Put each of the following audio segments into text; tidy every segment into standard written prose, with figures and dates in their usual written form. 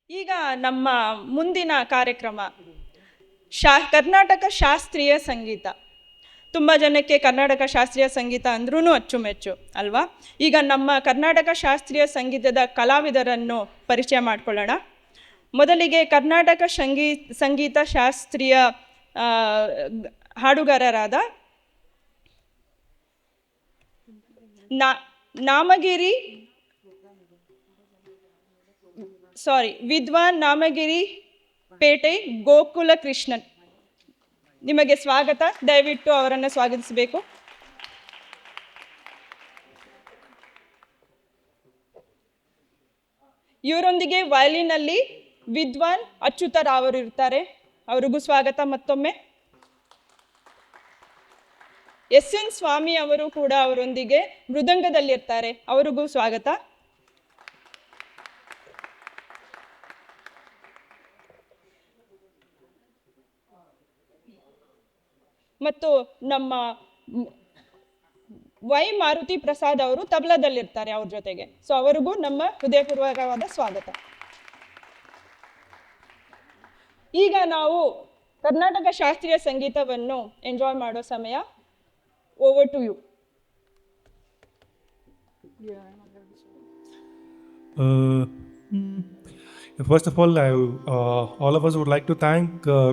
ಈಗ ನಮ್ಮ ಮುಂದಿನ ಕಾರ್ಯಕ್ರಮ ಕರ್ನಾಟಕ ಶಾಸ್ತ್ರೀಯ ಸಂಗೀತ. ತುಂಬ ಜನಕ್ಕೆ ಕರ್ನಾಟಕ ಶಾಸ್ತ್ರೀಯ ಸಂಗೀತ ಅಂದ್ರೂ ಅಚ್ಚುಮೆಚ್ಚು ಅಲ್ವಾ. ಈಗ ನಮ್ಮ ಕರ್ನಾಟಕ ಶಾಸ್ತ್ರೀಯ ಸಂಗೀತದ ಕಲಾವಿದರನ್ನು ಪರಿಚಯ ಮಾಡಿಕೊಳ್ಳೋಣ. ಮೊದಲಿಗೆ ಕರ್ನಾಟಕ ಸಂಗೀತ ಶಾಸ್ತ್ರೀಯ ಹಾಡುಗಾರರಾದ ವಿದ್ವಾನ್ ನಾಮಗಿರಿ ಪೇಟೆ ಗೋಕುಲ ಕೃಷ್ಣನ್, ನಿಮಗೆ ಸ್ವಾಗತ. ದಯವಿಟ್ಟು ಅವರನ್ನು ಸ್ವಾಗತಿಸಬೇಕು. ಇವರೊಂದಿಗೆ ವಯಲಿನಲ್ಲಿ ವಿದ್ವಾನ್ ಅಚ್ಯುತರಾವ್ ಅವರು ಇರ್ತಾರೆ. ಅವರಿಗೂ ಸ್ವಾಗತ ಮತ್ತೊಮ್ಮೆ. ಎನ್ ಸ್ವಾಮಿ ಅವರು ಕೂಡ ಅವರೊಂದಿಗೆ ಮೃದಂಗದಲ್ಲಿರ್ತಾರೆ. ಅವರಿಗೂ ಸ್ವಾಗತ. ಮತ್ತು ನಮ್ಮ ವೈ ಮಾರುತಿ ಪ್ರಸಾದ್ ಅವರು ತಬಲದಲ್ಲಿರ್ತಾರೆ ಅವ್ರ ಜೊತೆಗೆ. ಸೊ ಅವರಿಗೂ ನಮ್ಮ ಹೃದಯಪೂರ್ವಕವಾದ ಸ್ವಾಗತ. ಈಗ ನಾವು ಕರ್ನಾಟಕ ಶಾಸ್ತ್ರೀಯ ಸಂಗೀತವನ್ನು ಎಂಜಾಯ್ ಮಾಡೋ ಸಮಯ. Over to you. First of all of us would like to thank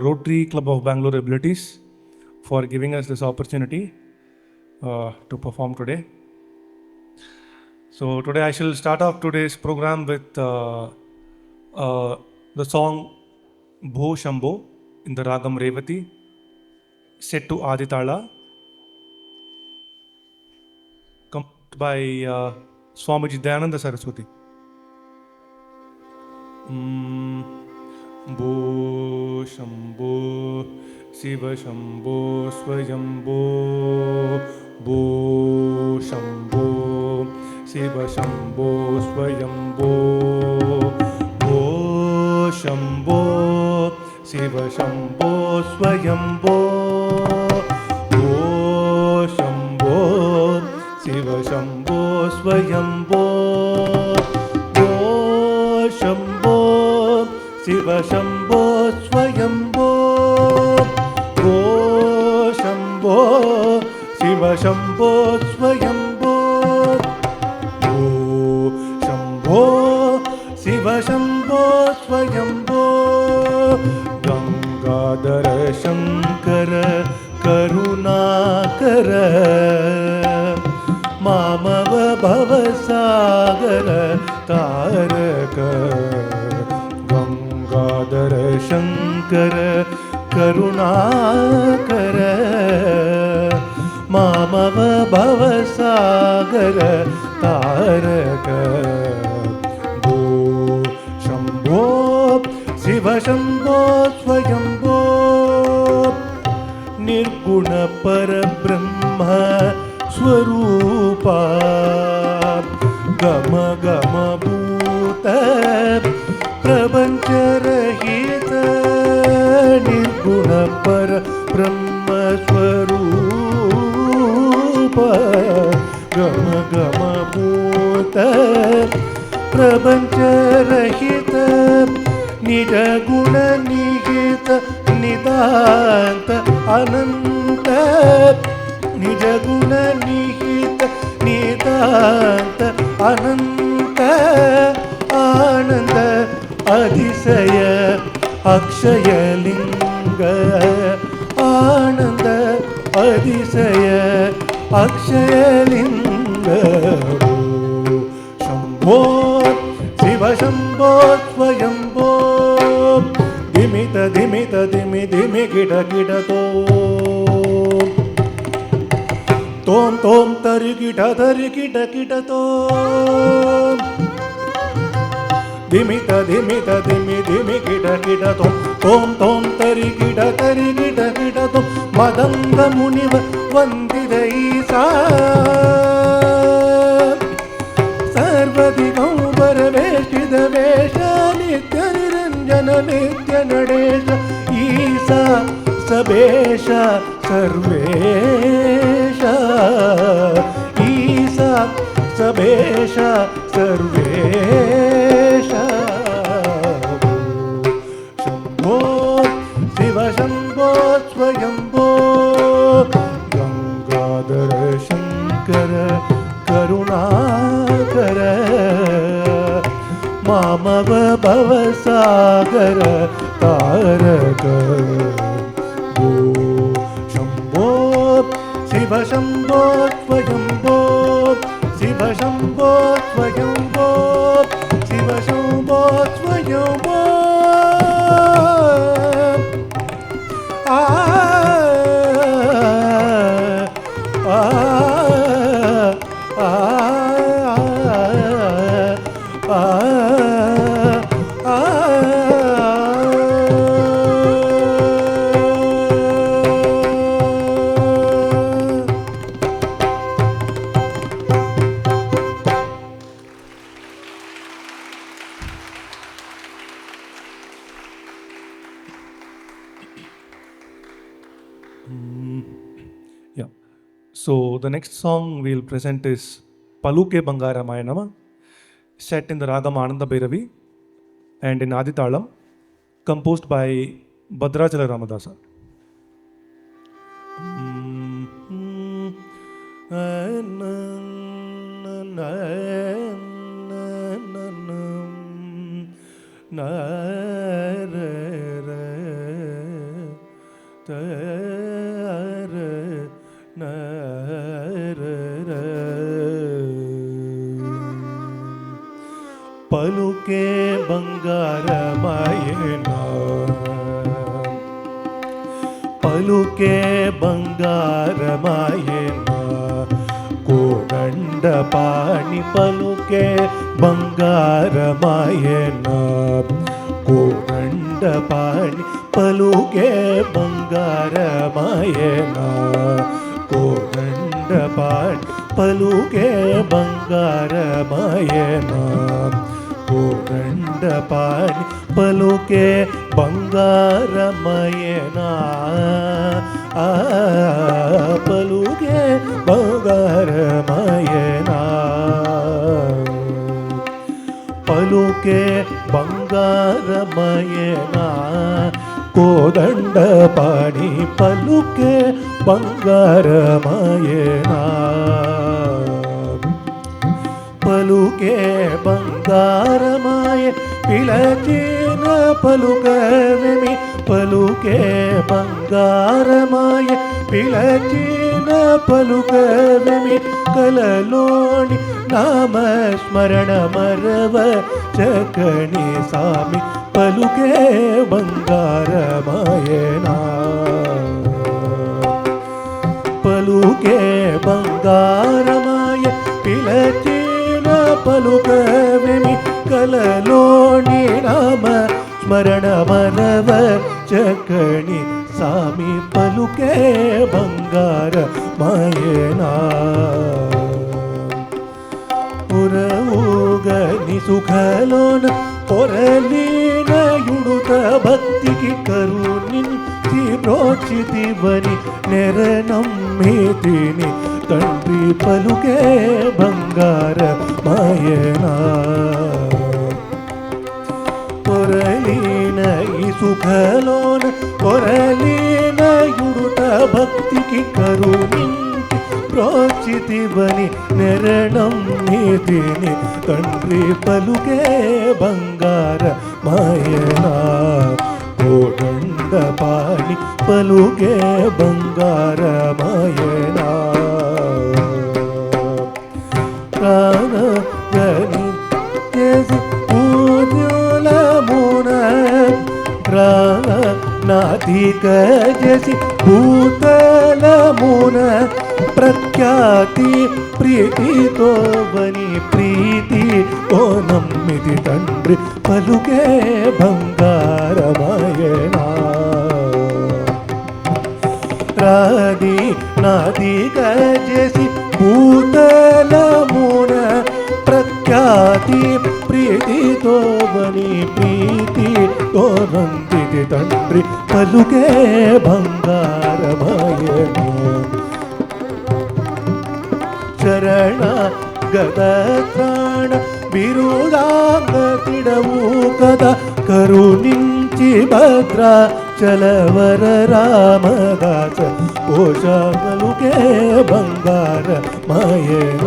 Rotary Club of Bangalore Abilities for giving us this opportunity to perform today. So today I shall start off today's program with the song Bho Shambho in the Ragam Revati, set to Aditala, composed by Swamiji Dayananda Saraswati. Bho Shambho Shiva Shambho Swayambho, Bho Shambho Shiva Shambho Swayambho, Bho Shambho Shiva Shambho Swayambho, Bho Shambho Shiva Shambho Swayambho, Bho Shambho Shiva Shambho Swayambho, Bho Shambho Shiva Shambho Swayambho, Bho Shambho Shiva Shambho Swayambho. Gangadhara Shankara Karunakara Mamava Bhavasagara Taraka. Gangadhara Shankara Karunakara Mamava Bhavasagara Taraka. Bho Shambho Shiva Shambho Swayambho. Nirguna Parabrahma Swarupa Gama Gama Bhuta Prapancha-rahita. Nirguna Parabrahma Swarupa Gama Gama Bhuta Prapancha-rahita. Niraguna Nihita Nidanta Ananta. Niraguna Nihita Nidanta Ananta. Ananda Adisaya Akshaya Linga. Ananda Adisaya Akshaya Linga. Shambho Shiva Shambho Swayambho. Dimita Dimita Dimi Dimi Gita Gita Tom Tom Tari Gita Gita Tom. Dimita Dimita Dimi Dimi Gita Gita Tom Tom Tari Gita Tom. Madanga Muniva Vandida Isa Sarvadikam Paraveshida Vesha Nitya Niranjana Nitya Nadesha Isa Sabesha Sarvesha Isa Sabesha Sarvesha. स्वयंभो गंगाधर शंकर करुणाकर मामव भवसागर तारक भो शंभो शिव शंभो स्वयंभो शिव शंभो स्वयंभो शिव शंभो स्वयंभो आ आ आ Yeah. So the next song we'll present is Paluke Bangaramaya Nama, set in the Ragam Ananda Bhairavi and in Aditalam, composed by Bhadrachala Ramadasa. पलुके बंगारमायना पलुके बंगारमायना Kodanda पाणि पलुके बंगारमायना कोदंड पाणि पलुके बंगारमायना कोदंड पाणि पलुके बंगारमायना कोदंड पाणि पलुके बंगारमयना पलुके बंगारमयना पलुके बंगारमयना कोदंड पाणि पलुके बंगारमयना पलुके बंगारमाय पिलचीन पलुकवेमि पलुके बंगारमाय पिलचीन पलुकवेमि कललोणि नाम स्मरण मरव चकणि सामि पलुके बंगारमायना पलुके बंगारमाय पिलचीन पलुकवेमि कललोणि नाम स्मरण मनव चकणि सामि पलुके बंगारमयना पुरऊगनि सुखलोन पोरलीन युडुत भक्तिगि करुणिंचि प्रोचितिवनि नेरनम्मितिनि तंड्रि पलुके बंगारमयना पोरलीन ई सुखलोन पोरलीन युडुत भक्तिगि करुणिंचि प्रोचितिवनि नेरनम्मितिनि तंड्रि पलुके बंगारमयना कोदंड पाणि पलुके बंगारमयना प्राणगनि केसि पूज्योलमुन प्राणनाधिक जसि भूतलमुन प्रख्याति प्रीतितो बनि प्रीति ओ नम्मिति तंड्रि पलुके बंगारमयना राधि नादिक जसि भूतलमुन प्रख्याति प्रीतितो बनि प्रीति तो नम्मिति तंड्रि पलुके बंगारमयना शरण गदत्राण बिरुदांग तिडवू कदा करुणिंचि भद्रा ಚಲವರ ರಾಮದಾಸ ಕೋಶ ಪಲುಕೆ ಬಂಗಾರ ಮಯನ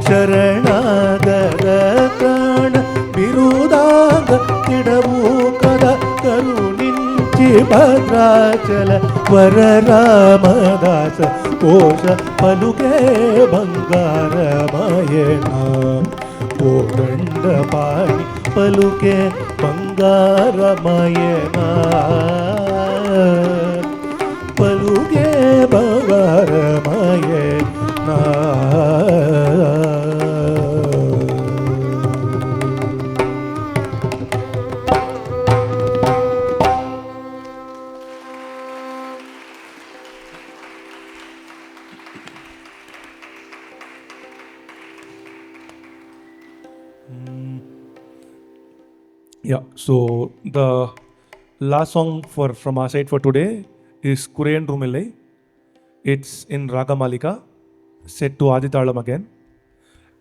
ಶರಣಾಗದ ಪ್ರಾಣ ಬಿರುದಾಂಗ ತಿಡವು ಕದ ಕರುಣಿಂಚಿ ಭದ್ರಾಚಲ ವರ ರಾಮದಾಸ ಕೋಶ ಪಲುಕೆ ಬಂಗಾರ ಮಯನ ಕೋದಂಡ ಪಾಣಿ ಪಲುಕೆ ಬಂಗಾರಮಯನ ಪಲುಕೆ ಬಂಗಾರಮಯನ Yeah, so the last song from our side for today is Kurayan Rumillai. It's in Raga Malika, set to Aditalam again,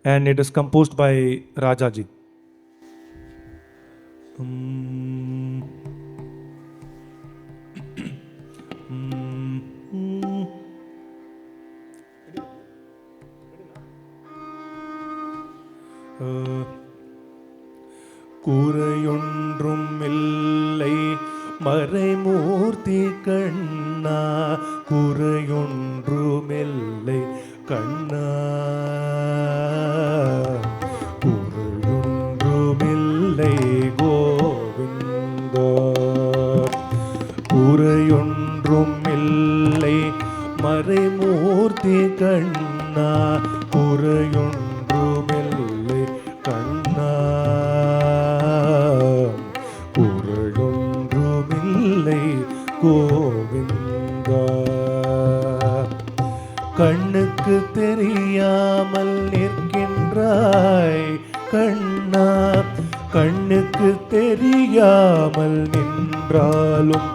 and it is composed by Rajaji. குறையொன்றும் இல்லை மறைமூர்த்தி கண்ணா குறையொன்றுமில்லை கண்ணா குறையொன்றுமில்லை கோவிந்தா குறையொன்றுமில்லை மறைமூர்த்தி கண்ணா குறையொன்றுமில்லை கண்ணா குறையொன்றுமில்லை கோவிந்தா கண்ணுக்கு தெரியாமல் நிற்கின்றாய் கண்ணா கண்ணுக்கு தெரியாமல் நின்றாலும்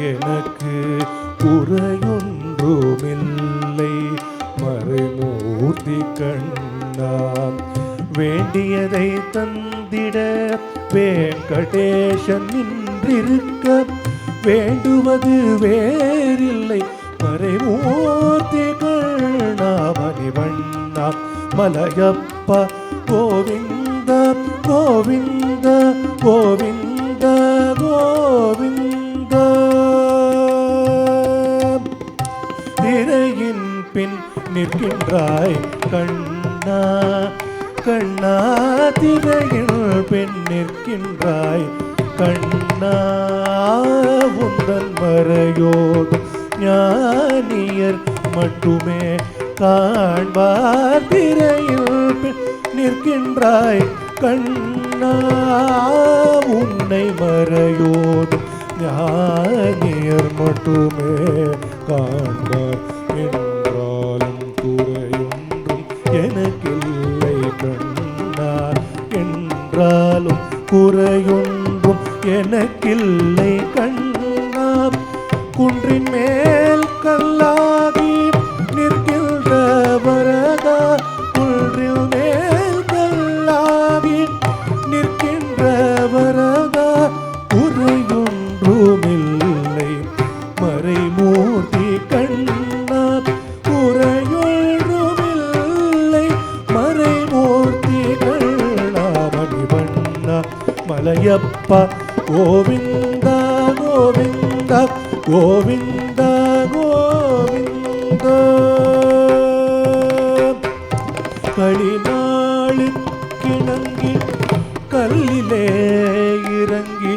எனக்கு குறையொன்றுமில்லை மறைமூர்த்தி கண்ணா வேண்டியதை தந்திட வெங்கடேசன் நின்றிருக்க வேண்டுவது வேறில்லை மறைமூர்த்தி கண்ணா மணிவண்ணா மலையப்ப கோவிந்த கோவிந்த கோவிந்த கோவிந்த திரையின் பின் நிற்கின்றாய் கண்ணா கண்ணா திரையில் பின் நிற்கின்றாய் கண்ணா உந்தன் மறையோதும் ஞானியர் மட்டுமே காண்பார் திரையில் பின் நிற்கின்றாய் கண்ணா உன்னை மறையோதும் ஞானியர் மட்டுமே காண்பார் என்றாலும் குறையொன்றும் எனக்கில்லை கண்ணா என்றாலும் குறையொன்றும் எனக்கில்லை கண்ணா குன்றின் மேல் கல்லாகி நிற்கின்ற வரதா குன்றின் மேல் கல்லாகி நிற்கின்ற வரதா குறையொன்றுமில்லை மறைமூர்த்தி கண்ணா குறையொன்றுமில்லை மறைமூர்த்தி கண்ணா மணிவண்ணா மலையப்பா கோவிந்தா கோவிந்தா கோவிந்தா கோவிந்தா களிநாளுக்கிணங்கி கல்லிலே இறங்கி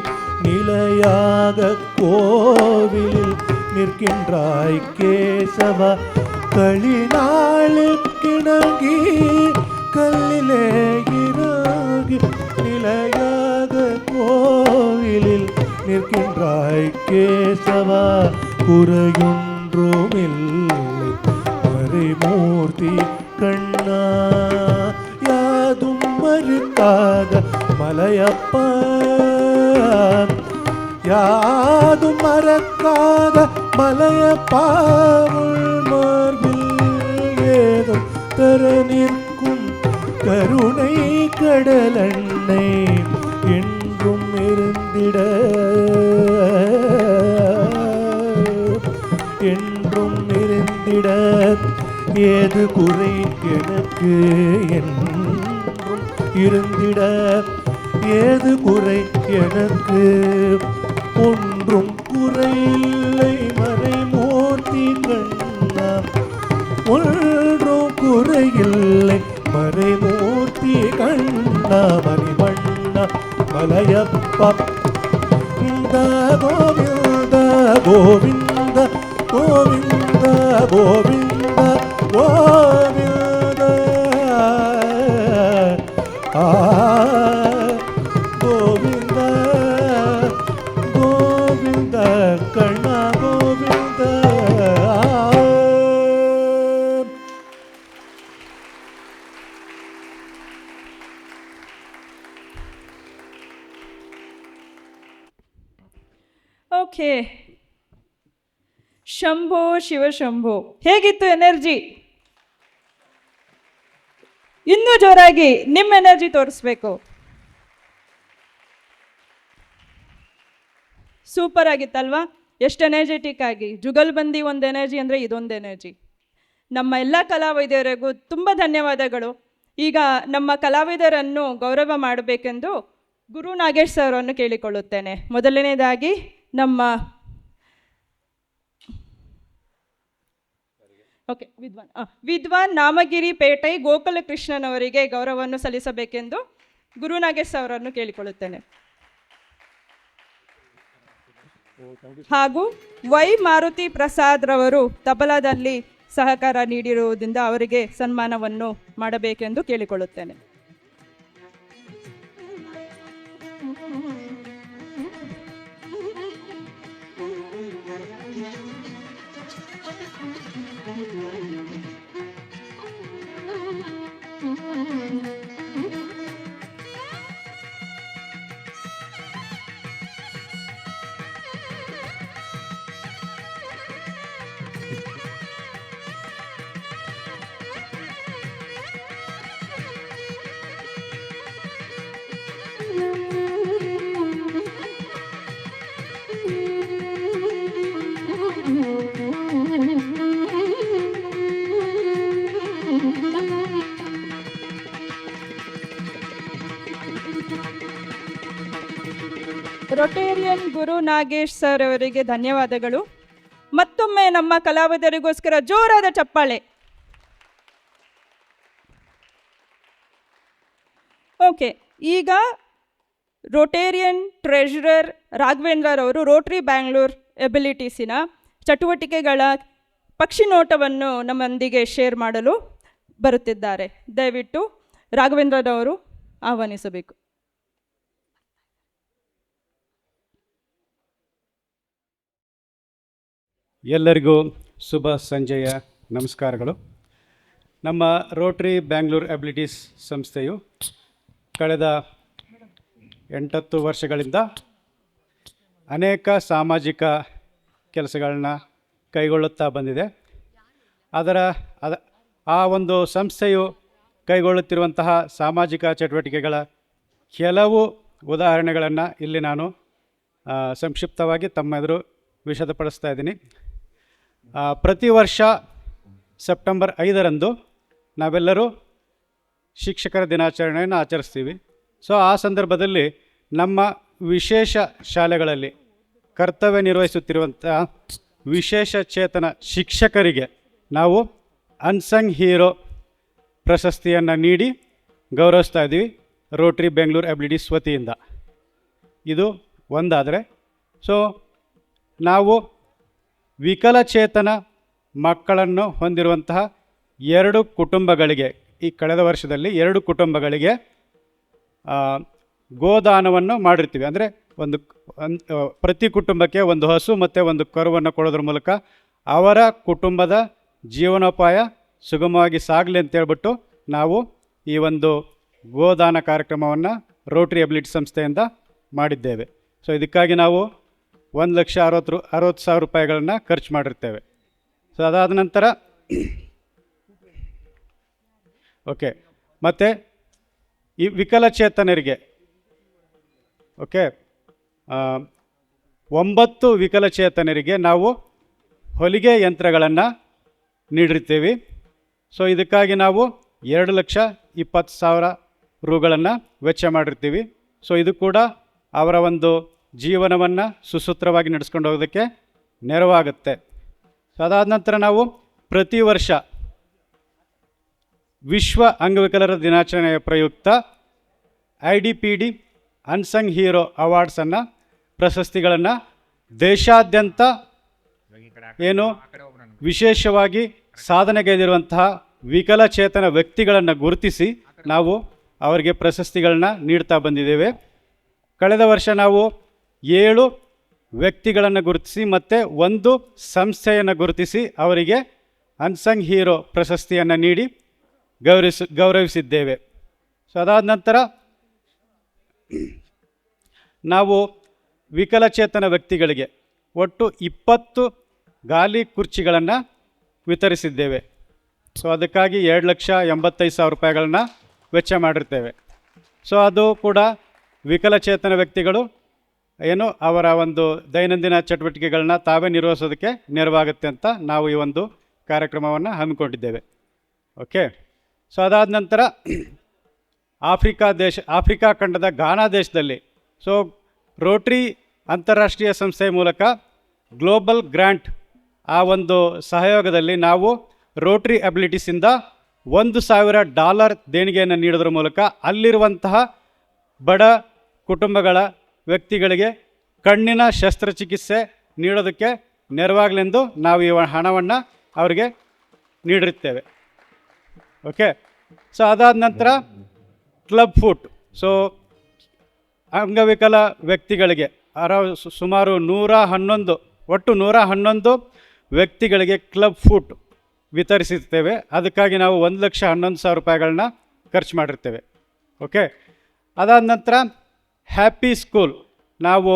நிலையாக கோவிலில் நிற்கின்றாய் கேசவா களிநாளுக்கிணங்கி கல்லிலே இறங்கி நிலையாக கோவிலில் நிற்கின்றாய் கேசவா குறையொன்றுமில்லை மறைமூர்த்தி கண்ணா யாதும் மறுக்காத மலையப்பா யாதும் மறக்காத மலையப்பா மார்பில் ஏதும் தர நிற்கும் கருணை கடலெண்ணை என்றும் இருந்திட ஏது குறை எனக்கு என்றும் இருந்திட ஏது குறை எனக்கு ஒன்றும் குறையில்லை மறைமூர்த்தி கண்ணா ஒன்றும் குறையில்லை மறைமூர்த்தி கண்ணா மணிவண்ணா மலையப்பா இந்த கோவிந்த கோவிந்த கோவிந்த கோவிந்த கோவிந்த கோவிந்த கோவிந்த கண்ணா கோவிந்த ಓಕೆ, ಶಂಭೋ ಶಿವಶಂಭೋ. ಹೇಗಿತ್ತು ಎನರ್ಜಿ? ಇನ್ನೂ ಜೋರಾಗಿ ನಿಮ್ಮ ಎನರ್ಜಿ ತೋರಿಸ್ಬೇಕು. ಸೂಪರ್ ಆಗಿತ್ತಲ್ವಾ? ಎಷ್ಟು ಎನರ್ಜೆಟಿಕ್ ಆಗಿ. ಜುಗಲ್ಬಂದಿ ಒಂದು ಎನರ್ಜಿ ಅಂದರೆ ಇದೊಂದು ಎನರ್ಜಿ. ನಮ್ಮ ಎಲ್ಲ ಕಲಾವಿದರಿಗೂ ತುಂಬ ಧನ್ಯವಾದಗಳು. ಈಗ ನಮ್ಮ ಕಲಾವಿದರನ್ನು ಗೌರವ ಮಾಡಬೇಕೆಂದು ಗುರು ನಾಗೇಶ್ ಸರ್ ಅನ್ನು ಕೇಳಿಕೊಳ್ಳುತ್ತೇನೆ. ಮೊದಲನೇದಾಗಿ ನಮ್ಮ ವಿದ್ವಾನ್ ನಾಮಗಿರಿ ಪೇಟೈ ಗೋಪಾಲಕೃಷ್ಣನ್ ಅವರಿಗೆ ಗೌರವವನ್ನು ಸಲ್ಲಿಸಬೇಕೆಂದು ಗುರು ನಾಗೇಶ್ ಅವರನ್ನು ಕೇಳಿಕೊಳ್ಳುತ್ತೇನೆ. ಹಾಗೂ ವೈ ಮಾರುತಿ ಪ್ರಸಾದ್ ರವರು ತಬಲಾದಲ್ಲಿ ಸಹಕಾರ ನೀಡಿರುವುದರಿಂದ ಅವರಿಗೆ ಸನ್ಮಾನವನ್ನು ಮಾಡಬೇಕೆಂದು ಕೇಳಿಕೊಳ್ಳುತ್ತೇನೆ. ರೊಟೇರಿಯನ್ ಗುರು ನಾಗೇಶ್ ಸರ್ ಅವರಿಗೆ ಧನ್ಯವಾದಗಳು. ಮತ್ತೊಮ್ಮೆ ನಮ್ಮ ಕಲಾವಿದರಿಗೋಸ್ಕರ ಜೋರಾದ ಚಪ್ಪಾಳೆ. ಓಕೆ, ಈಗ ರೋಟೇರಿಯನ್ ಟ್ರೆಷರರ್ ರಾಘವೇಂದ್ರರವರು ರೋಟರಿ ಬ್ಯಾಂಗ್ಳೂರ್ ಎಬಿಲಿಟೀಸಿನ ಚಟುವಟಿಕೆಗಳ ಪಕ್ಷಿ ನೋಟವನ್ನು ನಮ್ಮೊಂದಿಗೆ ಶೇರ್ ಮಾಡಲು ಬರುತ್ತಿದ್ದಾರೆ. ದಯವಿಟ್ಟು ರಾಘವೇಂದ್ರರವರು ಆಹ್ವಾನಿಸಬೇಕು. ಎಲ್ಲರಿಗೂ ಶುಭ ಸಂಜೆಯ ನಮಸ್ಕಾರಗಳು. ನಮ್ಮ ರೋಟರಿ ಬ್ಯಾಂಗ್ಳೂರ್ ಎಬಿಲಿಟೀಸ್ ಸಂಸ್ಥೆಯು ಕಳೆದ 8 ವರ್ಷಗಳಿಂದ ಅನೇಕ ಸಾಮಾಜಿಕ ಕೆಲಸಗಳನ್ನ ಕೈಗೊಳ್ಳುತ್ತಾ ಬಂದಿದೆ. ಆ ಒಂದು ಸಂಸ್ಥೆಯು ಕೈಗೊಳ್ಳುತ್ತಿರುವಂತಹ ಸಾಮಾಜಿಕ ಚಟುವಟಿಕೆಗಳ ಕೆಲವು ಉದಾಹರಣೆಗಳನ್ನು ಇಲ್ಲಿ ನಾನು ಸಂಕ್ಷಿಪ್ತವಾಗಿ ತಮ್ಮ ಎದುರು ವಿಷದಪಡಿಸ್ತಾ ಇದ್ದೀನಿ. ಪ್ರತಿ ವರ್ಷ ಸೆಪ್ಟೆಂಬರ್ 5ರಂದು ನಾವೆಲ್ಲರೂ ಶಿಕ್ಷಕರ ದಿನಾಚರಣೆಯನ್ನು ಆಚರಿಸ್ತೀವಿ. ಸೊ ಆ ಸಂದರ್ಭದಲ್ಲಿ ನಮ್ಮ ವಿಶೇಷ ಶಾಲೆಗಳಲ್ಲಿ ಕರ್ತವ್ಯ ನಿರ್ವಹಿಸುತ್ತಿರುವಂಥ ವಿಶೇಷ ಚೇತನ ಶಿಕ್ಷಕರಿಗೆ ನಾವು ಅನ್ಸಂಗ್ ಹೀರೋ ಪ್ರಶಸ್ತಿಯನ್ನು ನೀಡಿ ಗೌರವಿಸ್ತಾ ಇದ್ದೀವಿ ರೋಟರಿ ಬೆಂಗಳೂರು ಎಬಿಲಿಟೀಸ್ ವತಿಯಿಂದ. ಇದು ಒಂದಾದರೆ, ಸೊ ನಾವು ವಿಕಲಚೇತನ ಮಕ್ಕಳನ್ನು ಹೊಂದಿರುವಂತಹ 2 ಕುಟುಂಬಗಳಿಗೆ ಈ ಕಳೆದ ವರ್ಷದಲ್ಲಿ 2 ಕುಟುಂಬಗಳಿಗೆ ಗೋದಾನವನ್ನು ಮಾಡಿರ್ತೀವಿ. ಅಂದರೆ ಪ್ರತಿ ಕುಟುಂಬಕ್ಕೆ ಒಂದು ಹಸು ಮತ್ತು ಒಂದು ಕರುವನ್ನು ಕೊಡೋದ್ರ ಮೂಲಕ ಅವರ ಕುಟುಂಬದ ಜೀವನೋಪಾಯ ಸುಗಮವಾಗಿ ಸಾಗಲಿ ಅಂತೇಳ್ಬಿಟ್ಟು ನಾವು ಈ ಒಂದು ಗೋದಾನ ಕಾರ್ಯಕ್ರಮವನ್ನು ರೋಟರಿ ಎಬಿಲಿಟಿ ಸಂಸ್ಥೆಯಿಂದ ಮಾಡಿದ್ದೇವೆ. ಸೊ ಇದಕ್ಕಾಗಿ ನಾವು 1,60,000 ರೂಪಾಯಿಗಳನ್ನು ಖರ್ಚು ಮಾಡಿರ್ತೇವೆ. ಸೊ ಅದಾದ ನಂತರ ಓಕೆ, ಮತ್ತು ಈ ವಿಕಲಚೇತನರಿಗೆ 9 ವಿಕಲಚೇತನರಿಗೆ ನಾವು ಹೊಲಿಗೆ ಯಂತ್ರಗಳನ್ನು ನೀಡಿರ್ತೀವಿ. ಸೊ ಇದಕ್ಕಾಗಿ ನಾವು 2,20,000 ರೂಗಳನ್ನು ವೆಚ್ಚ ಮಾಡಿರ್ತೀವಿ. ಸೊ ಇದು ಕೂಡ ಅವರ ಒಂದು ಜೀವನವನ್ನು ಸುಸೂತ್ರವಾಗಿ ನಡೆಸ್ಕೊಂಡು ಹೋಗೋದಕ್ಕೆ ನೆರವಾಗುತ್ತೆ. ಸೊ ಅದಾದ ನಂತರ ನಾವು ಪ್ರತಿ ವರ್ಷ ವಿಶ್ವ ಅಂಗವಿಕಲರ ದಿನಾಚರಣೆಯ ಪ್ರಯುಕ್ತ IDPD ಅನ್ಸಂಗ್ ಹೀರೋ ಅವಾರ್ಡ್ಸನ್ನು ಪ್ರಶಸ್ತಿಗಳನ್ನು ದೇಶಾದ್ಯಂತ ಏನು ವಿಶೇಷವಾಗಿ ಸಾಧನೆಗೈದಿರುವಂತಹ ವಿಕಲಚೇತನ ವ್ಯಕ್ತಿಗಳನ್ನು ಗುರುತಿಸಿ ನಾವು ಅವರಿಗೆ ಪ್ರಶಸ್ತಿಗಳನ್ನ ನೀಡ್ತಾ ಬಂದಿದ್ದೇವೆ. ಕಳೆದ ವರ್ಷ ನಾವು 7 ವ್ಯಕ್ತಿಗಳನ್ನು ಗುರುತಿಸಿ ಮತ್ತು 1 ಸಂಸ್ಥೆಯನ್ನು ಗುರುತಿಸಿ ಅವರಿಗೆ ಅನ್ಸಂಗ್ ಹೀರೋ ಪ್ರಶಸ್ತಿಯನ್ನು ನೀಡಿ ಗೌರವಿಸಿದ್ದೇವೆ. ಸೊ ಅದಾದ ನಂತರ ನಾವು ವಿಕಲಚೇತನ ವ್ಯಕ್ತಿಗಳಿಗೆ ಒಟ್ಟು 20 ಗಾಲಿ ಕುರ್ಚಿಗಳನ್ನು ವಿತರಿಸಿದ್ದೇವೆ. ಸೊ ಅದಕ್ಕಾಗಿ 2,85,000 ರೂಪಾಯಿಗಳನ್ನ ವೆಚ್ಚ ಮಾಡಿರ್ತೇವೆ. ಸೊ ಅದು ಕೂಡ ವಿಕಲಚೇತನ ವ್ಯಕ್ತಿಗಳು ಏನು ಅವರ ಒಂದು ದೈನಂದಿನ ಚಟುವಟಿಕೆಗಳನ್ನ ತಾವೇ ನಿರ್ವಹಿಸೋದಕ್ಕೆ ನೆರವಾಗುತ್ತೆ ಅಂತ ನಾವು ಈ ಒಂದು ಕಾರ್ಯಕ್ರಮವನ್ನು ಹಮ್ಮಿಕೊಂಡಿದ್ದೇವೆ. ಓಕೆ. ಸೊ ಅದಾದ ನಂತರ ಆಫ್ರಿಕಾ ಖಂಡದ ಘಾನಾ ದೇಶದಲ್ಲಿ ಸೊ ರೋಟ್ರಿ ಅಂತಾರಾಷ್ಟ್ರೀಯ ಸಂಸ್ಥೆಯ ಮೂಲಕ ಗ್ಲೋಬಲ್ ಗ್ರ್ಯಾಂಟ್ ಆ ಒಂದು ಸಹಯೋಗದಲ್ಲಿ ನಾವು ರೋಟ್ರಿ ಅಬಿಲಿಟೀಸಿಂದ $1,000 ದೇಣಿಗೆಯನ್ನು ನೀಡೋದ್ರ ಮೂಲಕ ಅಲ್ಲಿರುವಂತಹ ಬಡ ಕುಟುಂಬಗಳ ವ್ಯಕ್ತಿಗಳಿಗೆ ಕಣ್ಣಿನ ಶಸ್ತ್ರಚಿಕಿತ್ಸೆ ನೀಡೋದಕ್ಕೆ ನೆರವಾಗಲೆಂದು ನಾವು ಈ ಹಣವನ್ನು ಅವರಿಗೆ ನೀಡಿರುತ್ತೇವೆ. ಓಕೆ. ಸೊ ಅದಾದ ನಂತರ ಕ್ಲಬ್ ಫುಟ್. ಸೊ ಅಂಗವಿಕಲ ವ್ಯಕ್ತಿಗಳಿಗೆ ಸುಮಾರು 111 ವ್ಯಕ್ತಿಗಳಿಗೆ ಕ್ಲಬ್ ಫುಟ್ ವಿತರಿಸುತ್ತೇವೆ. ಅದಕ್ಕಾಗಿ ನಾವು 1,11,000 ರೂಪಾಯಿಗಳನ್ನ ಖರ್ಚು ಮಾಡಿರ್ತೇವೆ. ಓಕೆ. ಅದಾದ ನಂತರ ಹ್ಯಾಪಿ ಸ್ಕೂಲ್ ನಾವು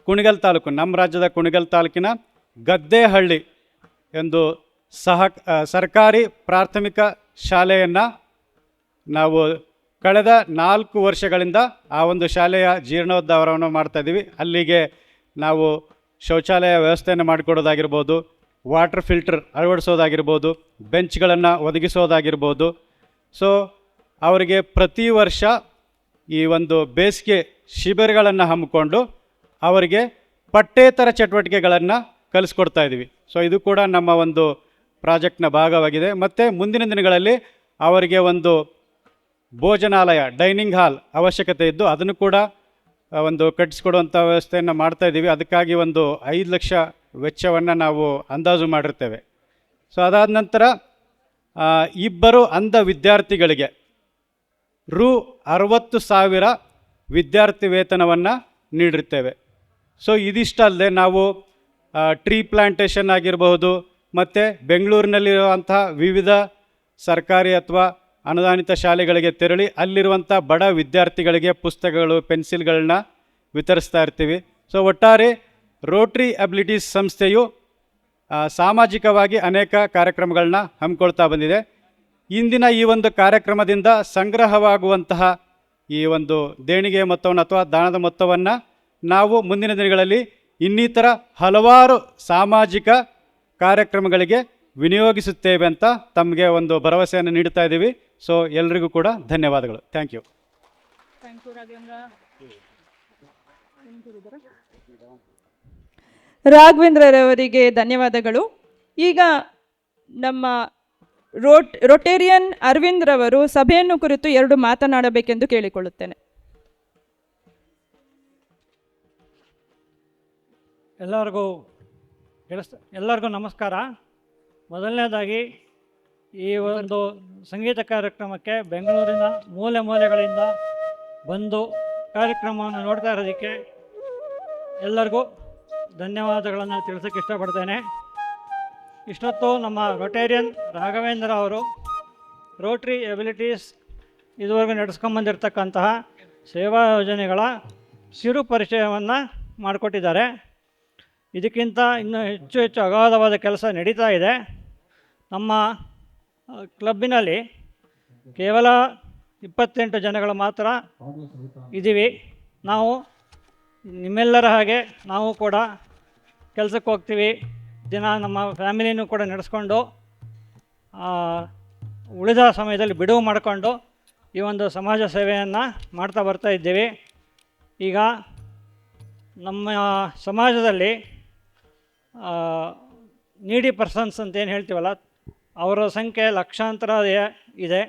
ಕುಣಿಗಲ್ ತಾಲೂಕು, ನಮ್ಮ ರಾಜ್ಯದ ಕುಣಿಗಲ್ ತಾಲೂಕಿನ ಗದ್ದೆಹಳ್ಳಿ ಎಂದು ಸರ್ಕಾರಿ ಪ್ರಾಥಮಿಕ ಶಾಲೆಯನ್ನು ನಾವು ಕಳೆದ 4 ವರ್ಷಗಳಿಂದ ಆ ಒಂದು ಶಾಲೆಯ ಜೀರ್ಣೋದ್ಧಾರವನ್ನು ಮಾಡ್ತಾಯಿದ್ದೀವಿ. ಅಲ್ಲಿಗೆ ನಾವು ಶೌಚಾಲಯ ವ್ಯವಸ್ಥೆಯನ್ನು ಮಾಡಿಕೊಡೋದಾಗಿರ್ಬೋದು, ವಾಟರ್ ಫಿಲ್ಟರ್ ಅಳವಡಿಸೋದಾಗಿರ್ಬೋದು, ಬೆಂಚ್ಗಳನ್ನು ಒದಗಿಸೋದಾಗಿರ್ಬೋದು. ಸೊ ಅವರಿಗೆ ಪ್ರತಿ ವರ್ಷ ಈ ಒಂದು ಬೇಸಿಗೆ ಶಿಬಿರಗಳನ್ನು ಹಮ್ಮಿಕೊಂಡು ಅವರಿಗೆ ಪಠ್ಯೇತರ ಚಟುವಟಿಕೆಗಳನ್ನು ಕಲಿಸ್ಕೊಡ್ತಾ ಇದ್ದೀವಿ. ಸೊ ಇದು ಕೂಡ ನಮ್ಮ ಒಂದು ಪ್ರಾಜೆಕ್ಟ್ನ ಭಾಗವಾಗಿದೆ. ಮತ್ತು ಮುಂದಿನ ದಿನಗಳಲ್ಲಿ ಅವರಿಗೆ ಒಂದು ಭೋಜನಾಲಯ, ಡೈನಿಂಗ್ ಹಾಲ್ ಅವಶ್ಯಕತೆ ಇದ್ದು ಅದನ್ನು ಕೂಡ ಒಂದು ಕಟ್ಟಿಸ್ಕೊಡುವಂಥ ವ್ಯವಸ್ಥೆಯನ್ನು ಮಾಡ್ತಾಯಿದ್ದೀವಿ. ಅದಕ್ಕಾಗಿ ಒಂದು 5 ಲಕ್ಷ ವೆಚ್ಚವನ್ನು ನಾವು ಅಂದಾಜು ಮಾಡಿರ್ತೇವೆ. ಸೊ ಅದಾದ ನಂತರ 2 ಅಂಧ ವಿದ್ಯಾರ್ಥಿಗಳಿಗೆ ₹60,000 ವಿದ್ಯಾರ್ಥಿ ವೇತನವನ್ನು ನೀಡಿರ್ತೇವೆ. ಸೊ ಇದಿಷ್ಟಲ್ಲದೆ ನಾವು ಟ್ರೀ ಪ್ಲಾಂಟೇಷನ್ ಆಗಿರಬಹುದು ಮತ್ತು ಬೆಂಗಳೂರಿನಲ್ಲಿರುವಂತಹ ವಿವಿಧ ಸರ್ಕಾರಿ ಅಥವಾ ಅನುದಾನಿತ ಶಾಲೆಗಳಿಗೆ ತೆರಳಿ ಅಲ್ಲಿರುವಂಥ ಬಡ ವಿದ್ಯಾರ್ಥಿಗಳಿಗೆ ಪುಸ್ತಕಗಳು, ಪೆನ್ಸಿಲ್ಗಳನ್ನ ವಿತರಿಸ್ತಾ ಇರ್ತೀವಿ. ಸೊ ಒಟ್ಟಾರೆ ರೋಟ್ರಿ ಅಬಿಲಿಟೀಸ್ ಸಂಸ್ಥೆಯು ಸಾಮಾಜಿಕವಾಗಿ ಅನೇಕ ಕಾರ್ಯಕ್ರಮಗಳನ್ನ ಹಮ್ಮಿಕೊಳ್ತಾ ಬಂದಿದೆ. ಇಂದಿನ ಈ ಒಂದು ಕಾರ್ಯಕ್ರಮದಿಂದ ಸಂಗ್ರಹವಾಗುವಂತಹ ಈ ಒಂದು ದೇಣಿಗೆ ಮೊತ್ತವನ್ನು ಅಥವಾ ದಾನದ ಮೊತ್ತವನ್ನು ನಾವು ಮುಂದಿನ ದಿನಗಳಲ್ಲಿ ಇನ್ನಿತರ ಹಲವಾರು ಸಾಮಾಜಿಕ ಕಾರ್ಯಕ್ರಮಗಳಿಗೆ ವಿನಿಯೋಗಿಸುತ್ತೇವೆ ಅಂತ ತಮಗೆ ಒಂದು ಭರವಸೆಯನ್ನು ನೀಡ್ತಾ ಇದ್ದೀವಿ. ಸೊ ಎಲ್ರಿಗೂ ಕೂಡ ಧನ್ಯವಾದಗಳು. Thank you. ರಾಘವೇಂದ್ರರವರಿಗೆ ಧನ್ಯವಾದಗಳು. ಈಗ ನಮ್ಮ ರೊಟೇರಿಯನ್ ಅರವಿಂದ್ ರವರು ಸಭೆಯನ್ನು ಕುರಿತು 2 ಮಾತನಾಡಬೇಕೆಂದು ಕೇಳಿಕೊಳ್ಳುತ್ತೇನೆ. ಎಲ್ಲರಿಗೂ ನಮಸ್ಕಾರ. ಮೊದಲನೇದಾಗಿ ಈ ಒಂದು ಸಂಗೀತ ಕಾರ್ಯಕ್ರಮಕ್ಕೆ ಬೆಂಗಳೂರಿನ ಮೂಲೆ ಮೂಲೆಗಳಿಂದ ಬಂದು ಕಾರ್ಯಕ್ರಮವನ್ನು ನೋಡ್ತಾ ಇರೋದಕ್ಕೆ ಎಲ್ಲರಿಗೂ ಧನ್ಯವಾದಗಳನ್ನು ತಿಳಿಸೋಕ್ಕೆ ಇಷ್ಟಪಡ್ತೇನೆ. ಇಷ್ಟೊತ್ತು ನಮ್ಮ ರೊಟೇರಿಯನ್ ರಾಘವೇಂದ್ರ ಅವರು ರೋಟ್ರಿ ಎಬಿಲಿಟೀಸ್ ಇದುವರೆಗೂ ನಡೆಸ್ಕೊಂಬಂದಿರತಕ್ಕಂತಹ ಸೇವಾ ಯೋಜನೆಗಳ ಕಿರು ಪರಿಚಯವನ್ನು ಮಾಡಿಕೊಟ್ಟಿದ್ದಾರೆ. ಇದಕ್ಕಿಂತ ಇನ್ನೂ ಹೆಚ್ಚು ಅಗಾಧವಾದ ಕೆಲಸ ನಡೀತಾ ಇದೆ. ನಮ್ಮ ಕ್ಲಬ್ಬಿನಲ್ಲಿ ಕೇವಲ 28 ಜನಗಳು ಮಾತ್ರ ಇದ್ದೀವಿ. ನಾವು ನಿಮ್ಮೆಲ್ಲರ ಹಾಗೆ ನಾವು ಕೂಡ ಕೆಲಸಕ್ಕೆ ಹೋಗ್ತೀವಿ. ದಿನ ನಮ್ಮ ಫ್ಯಾಮಿಲಿನೂ ಕೂಡ ನಡೆಸ್ಕೊಂಡು ಉಳಿದ ಸಮಯದಲ್ಲಿ ಬಿಡುವು ಮಾಡಿಕೊಂಡು ಈ ಒಂದು ಸಮಾಜ ಸೇವೆಯನ್ನು ಮಾಡ್ತಾ ಬರ್ತಾ ಇದ್ದೀವಿ. ಈಗ ನಮ್ಮ ಸಮಾಜದಲ್ಲಿ ನೀಡಿ ಪರ್ಸನ್ಸ್ ಅಂತ ಏನು ಹೇಳ್ತೀವಲ್ಲ, ಅವರ ಸಂಖ್ಯೆ ಲಕ್ಷಾಂತರ ಇದೆ.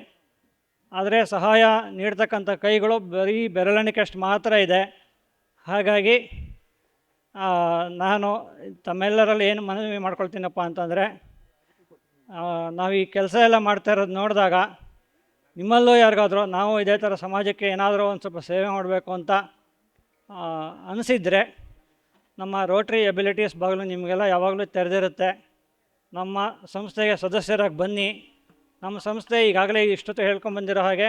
ಆದರೆ ಸಹಾಯ ನೀಡ್ತಕ್ಕಂಥ ಕೈಗಳು ಬರೀ ಬೆರಳೆಣಿಕೆಯಷ್ಟು ಮಾತ್ರ ಇದೆ. ಹಾಗಾಗಿ ನಾನು ತಮ್ಮೆಲ್ಲರಲ್ಲಿ ಏನು ಮನವಿ ಮಾಡ್ಕೊಳ್ತೀನಪ್ಪ ಅಂತಂದರೆ, ನಾವು ಈ ಕೆಲಸ ಎಲ್ಲ ಮಾಡ್ತಾ ಇರೋದು ನೋಡಿದಾಗ ನಿಮ್ಮಲ್ಲೂ ಯಾರಿಗಾದರೂ ನಾವು ಇದೇ ಥರ ಸಮಾಜಕ್ಕೆ ಏನಾದರೂ ಒಂದು ಸ್ವಲ್ಪ ಸೇವೆ ಮಾಡಬೇಕು ಅಂತ ಅನಿಸಿದರೆ, ನಮ್ಮ ರೋಟ್ರಿ ಎಬಿಲಿಟೀಸ್ ಬಾಗಿಲು ನಿಮಗೆಲ್ಲ ಯಾವಾಗಲೂ ತೆರೆದಿರುತ್ತೆ. ನಮ್ಮ ಸಂಸ್ಥೆಗೆ ಸದಸ್ಯರಾಗಿ ಬನ್ನಿ. ನಮ್ಮ ಸಂಸ್ಥೆ ಈಗಾಗಲೇ ಇಷ್ಟೊತ್ತು ಹೇಳ್ಕೊಂಬಂದಿರೋ ಹಾಗೆ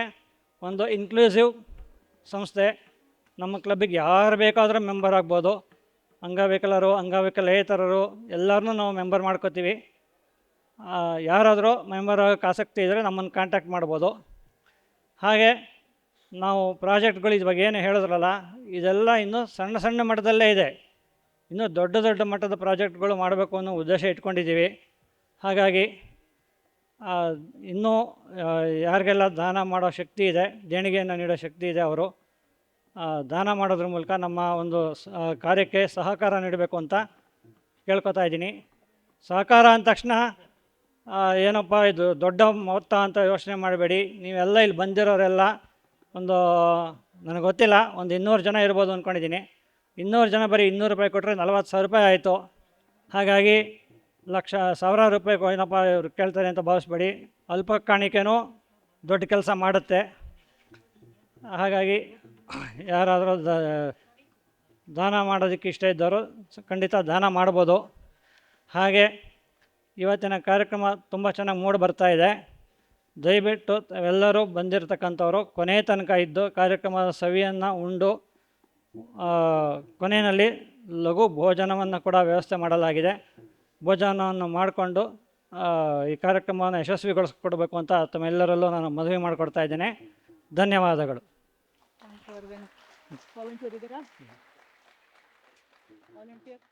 ಒಂದು ಇನ್ಕ್ಲೂಸಿವ್ ಸಂಸ್ಥೆ. ನಮ್ಮ ಕ್ಲಬ್ಬಿಗೆ ಯಾರು ಬೇಕಾದರೂ ಮೆಂಬರ್ ಆಗ್ಬೋದು. ಅಂಗವಿಕಲರು, ಅಂಗವಿಕಲೇತರರು ಎಲ್ಲರನ್ನೂ ನಾವು ಮೆಂಬರ್ ಮಾಡ್ಕೋತೀವಿ. ಯಾರಾದರೂ ಮೆಂಬರ್ ಆಗೋಕ್ಕೆ ಆಸಕ್ತಿ ಇದ್ದರೆ ನಮ್ಮನ್ನು ಕಾಂಟ್ಯಾಕ್ಟ್ ಮಾಡ್ಬೋದು. ಹಾಗೆ ನಾವು ಪ್ರಾಜೆಕ್ಟ್ಗಳು ಇದ್ರ ಬಗ್ಗೆ ಏನು ಹೇಳಿದ್ರಲ್ಲ, ಇದೆಲ್ಲ ಇನ್ನೂ ಸಣ್ಣ ಸಣ್ಣ ಮಟ್ಟದಲ್ಲೇ ಇದೆ. ಇನ್ನೂ ದೊಡ್ಡ ದೊಡ್ಡ ಮಟ್ಟದ ಪ್ರಾಜೆಕ್ಟ್ಗಳು ಮಾಡಬೇಕು ಅನ್ನೋ ಉದ್ದೇಶ ಇಟ್ಕೊಂಡಿದ್ದೀವಿ. ಹಾಗಾಗಿ ಇನ್ನೂ ಯಾರಿಗೆಲ್ಲ ದಾನ ಮಾಡೋ ಶಕ್ತಿ ಇದೆ, ದೇಣಿಗೆಯನ್ನು ನೀಡೋ ಶಕ್ತಿ ಇದೆ, ಅವರು ದಾನ ಮಾಡೋದ್ರ ಮೂಲಕ ನಮ್ಮ ಒಂದು ಕಾರ್ಯಕ್ಕೆ ಸಹಕಾರ ನೀಡಬೇಕು ಅಂತ ಕೇಳ್ಕೊತಾ ಇದ್ದೀನಿ. ಸಹಕಾರ ಅಂದ ತಕ್ಷಣ ಏನಪ್ಪ ಇದು ದೊಡ್ಡ ಮೊತ್ತ ಅಂತ ಯೋಚನೆ ಮಾಡಬೇಡಿ. ನೀವೆಲ್ಲ ಇಲ್ಲಿ ಬಂದಿರೋರೆಲ್ಲ ಒಂದು ನನಗೆ ಗೊತ್ತಿಲ್ಲ, ಒಂದು 200 ಜನ ಇರ್ಬೋದು ಅಂದ್ಕೊಂಡಿದ್ದೀನಿ. 200 ಜನ ಬರೀ 200 ರೂಪಾಯಿ ಕೊಟ್ಟರೆ 40,000 ರೂಪಾಯಿ ಆಯಿತು. ಹಾಗಾಗಿ ಸಾವಿರಾರು ರೂಪಾಯಿ ಏನಪ್ಪ ಇವ್ರು ಕೇಳ್ತಾರೆ ಅಂತ ಭಾವಿಸ್ಬೇಡಿ. ಅಲ್ಪ ಕಾಣಿಕೆನೂ ದೊಡ್ಡ ಕೆಲಸ ಮಾಡುತ್ತೆ. ಹಾಗಾಗಿ ಯಾರಾದರೂ ದಾನ ಮಾಡೋದಕ್ಕೆ ಇಷ್ಟ ಇದ್ದವರು ಖಂಡಿತ ದಾನ ಮಾಡ್ಬೋದು. ಹಾಗೆ ಇವತ್ತಿನ ಕಾರ್ಯಕ್ರಮ ತುಂಬ ಚೆನ್ನಾಗಿ ಮೂಡಿ ಬರ್ತಾ ಇದೆ. ದಯವಿಟ್ಟು ಎಲ್ಲರೂ ಬಂದಿರತಕ್ಕಂಥವ್ರು ಕೊನೆ ತನಕ ಇದ್ದು ಕಾರ್ಯಕ್ರಮದ ಸವಿಯನ್ನು ಉಂಡು ಕೊನೆಯಲ್ಲಿ ಲಘು ಭೋಜನವನ್ನು ಕೂಡ ವ್ಯವಸ್ಥೆ ಮಾಡಲಾಗಿದೆ. ಭೋಜನವನ್ನು ಮಾಡಿಕೊಂಡು ಈ ಕಾರ್ಯಕ್ರಮವನ್ನು ಯಶಸ್ವಿಗೊಳಿಸ್ಕೊಡ್ಬೇಕು ಅಂತ ತಮ್ಮೆಲ್ಲರಲ್ಲೂ ನಾನು ಮನವಿ ಮಾಡಿಕೊಡ್ತಾ ಇದ್ದೇನೆ. ಧನ್ಯವಾದಗಳು. ವಾಲಂಟಿಯರ್